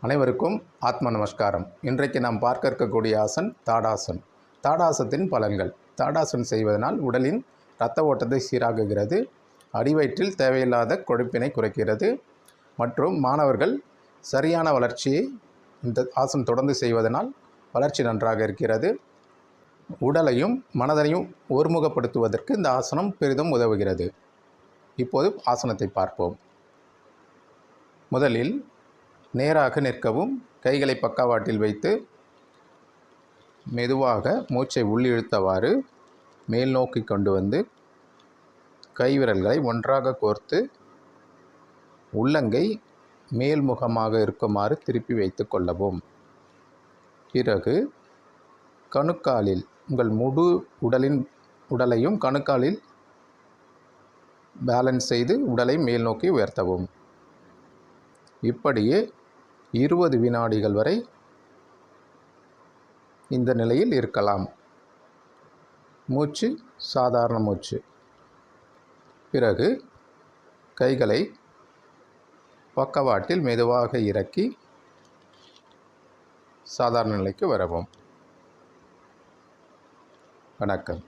அனைவருக்கும் ஆத்ம நமஸ்காரம். இன்றைக்கு நாம் பார்க்க இருக்கக்கூடிய ஆசன் தாடாசன். தாடாசத்தின் பலன்கள். தாடாசன் செய்வதனால் உடலின் இரத்த ஓட்டத்தை சீராகுகிறது, அடிவயிற்றில் தேவையில்லாத கொழுப்பினை குறைக்கிறது மற்றும் மாணவர்கள் சரியான வளர்ச்சியை இந்த ஆசன் தொடர்ந்து செய்வதனால் வளர்ச்சி நன்றாக இருக்கிறது. உடலையும் மனதையும் ஒருமுகப்படுத்துவதற்கு இந்த ஆசனம் பெரிதும் உதவுகிறது. இப்போது ஆசனத்தை பார்ப்போம். முதலில் நேராக நிற்கவும், கைகளை பக்கவாட்டில் வைத்து மெதுவாக மூச்சை உள்ளிழுத்தவாறு மேல் நோக்கி கொண்டு வந்து கைவிரல்களை ஒன்றாக கோர்த்து உள்ளங்கை மேல்முகமாக இருக்குமாறு திருப்பி வைத்து கொள்ளவும். பிறகு கணுக்காலில் உங்கள் முழு உடலையும் கணுக்காலில் பேலன்ஸ் செய்து உடலை மேல் நோக்கி உயர்த்தவும். இப்படியே 20 வினாடிகள் வரை இந்த நிலையில் இருக்கலாம். மூச்சு சாதாரண மூச்சு. பிறகு கைகளை பக்கவாட்டில் மெதுவாக இறக்கி சாதாரண நிலைக்கு வரவும். வணக்கம்.